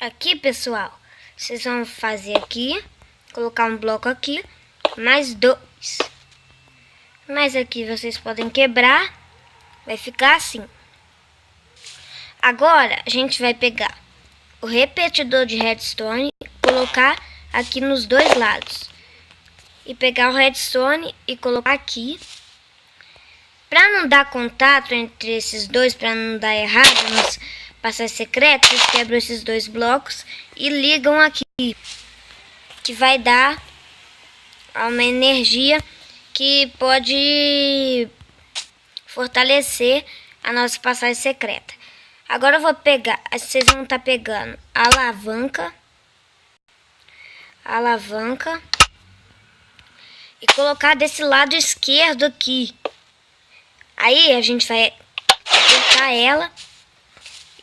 Aqui, pessoal, vocês vão fazer aqui, colocar um bloco aqui, mais 2. Mas aqui vocês podem quebrar, vai ficar assim. Agora, a gente vai pegar o repetidor de redstone e colocar aqui nos dois lados. E pegar o redstone e colocar aqui. Para não dar contato entre esses dois, para não dar errado nas passagens secretas, vocês quebram esses dois blocos e ligam aqui. Que vai dar uma energia que pode fortalecer a nossa passagem secreta. Agora eu vou pegar, vocês vão estar pegando a alavanca e colocar desse lado esquerdo aqui. Aí a gente vai apertar ela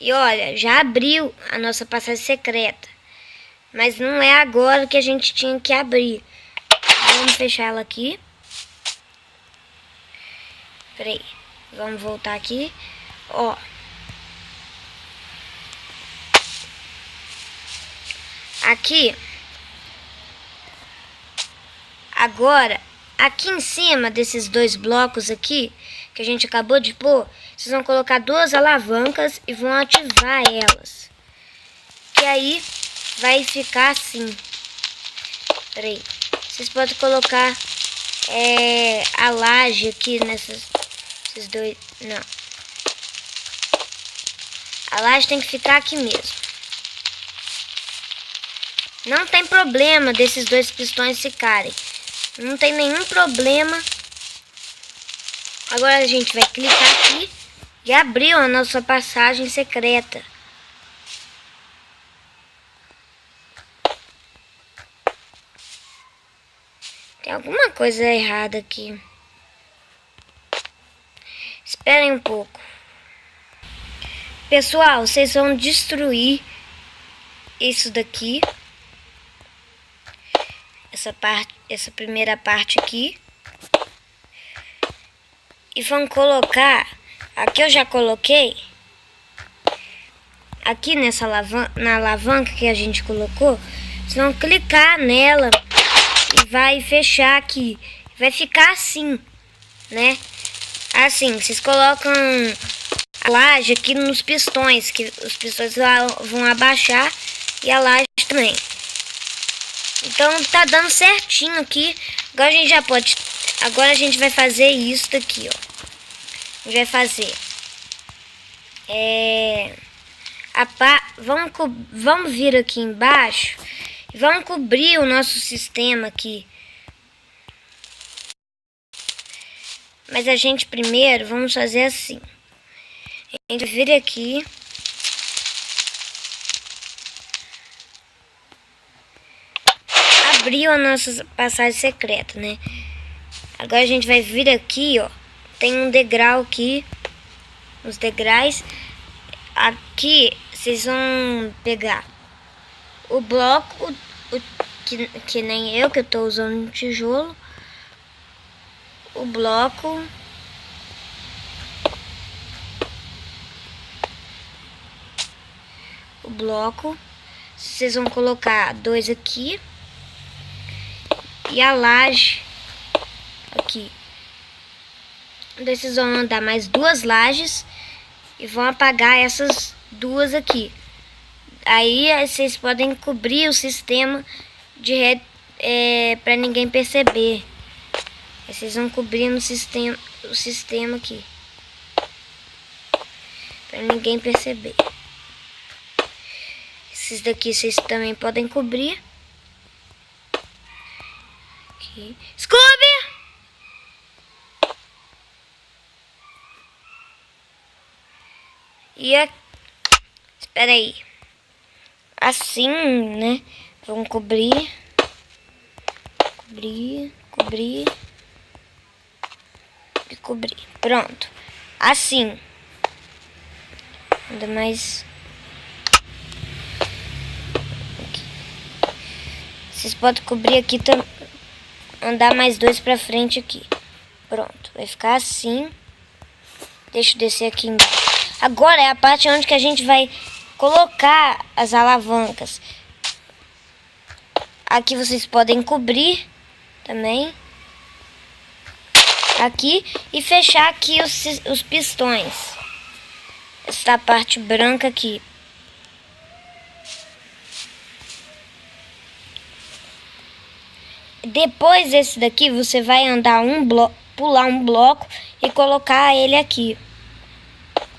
e olha, já abriu a nossa passagem secreta. Mas não é agora que a gente tinha que abrir. Vamos fechar ela aqui. Peraí, vamos voltar aqui. Ó. Aqui. Agora, aqui em cima desses dois blocos aqui, que a gente acabou de pôr, vocês vão colocar duas alavancas e vão ativar elas. Que aí vai ficar assim. Peraí. Vocês podem colocar a laje aqui esses dois. Não. A laje tem que ficar aqui mesmo. Não tem problema desses dois pistões ficarem. Não tem nenhum problema. Agora a gente vai clicar aqui e abriu a nossa passagem secreta. Tem alguma coisa errada aqui. Esperem um pouco. Pessoal, vocês vão destruir isso daqui. Essa primeira parte aqui. E vão colocar, aqui eu já coloquei, aqui na alavanca que a gente colocou, vocês vão clicar nela e vai fechar aqui. Vai ficar assim, né? Assim, vocês colocam a laje aqui nos pistões, que os pistões vão abaixar e a laje também. Então tá dando certinho aqui. Agora a gente já pode. Agora a gente vai fazer isso daqui, ó. A gente vai fazer. Vamos vir aqui embaixo e vamos cobrir o nosso sistema aqui. Mas a gente primeiro vamos fazer assim. A gente vai vir aqui. Abriu a nossa passagem secreta, né? Agora a gente vai vir aqui, ó. Tem um degrau aqui. Os degraus. Aqui vocês vão pegar o bloco, que nem eu, que eu tô usando um tijolo. O bloco. O bloco. Vocês vão colocar 2 aqui. E a laje aqui. Daí vocês vão mandar mais 2 lajes e vão apagar essas 2 aqui. Aí vocês podem cobrir o sistema de rede para ninguém perceber. Aí vocês vão cobrir o sistema aqui para ninguém perceber. Esses daqui vocês também podem cobrir. Aqui. Scooby! E espera aí. Assim, né? Vamos cobrir. Cobrir. E cobrir. Pronto. Assim. Ainda mais. Aqui. Vocês podem cobrir aqui também. Andar mais 2 pra frente aqui. Pronto. Vai ficar assim. Deixa eu descer aqui embaixo. Agora é a parte onde que a gente vai colocar as alavancas. Aqui vocês podem cobrir também. Aqui e fechar aqui os pistões. Essa parte branca aqui. Depois desse daqui, você vai andar pular um bloco e colocar ele aqui.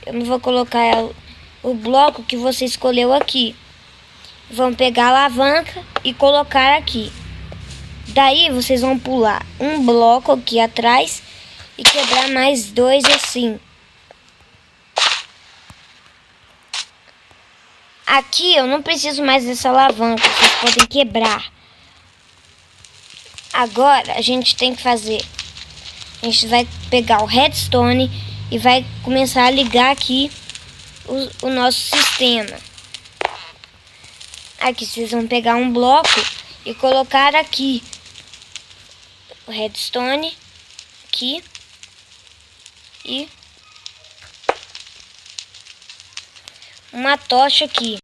Eu não vou colocar o bloco que você escolheu aqui. Vão pegar a alavanca e colocar aqui. Daí vocês vão pular um bloco aqui atrás e quebrar mais dois assim. Aqui eu não preciso mais dessa alavanca, vocês podem quebrar. Agora a gente tem que fazer. A gente vai pegar o redstone e vai começar a ligar aqui o nosso sistema. Aqui vocês vão pegar um bloco e colocar aqui o redstone aqui e uma tocha aqui.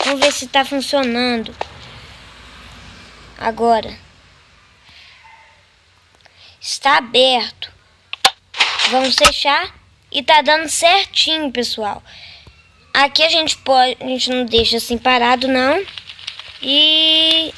Vamos ver se está funcionando agora. Está aberto. Vamos fechar e tá dando certinho, pessoal. Aqui a gente não deixa assim parado não. E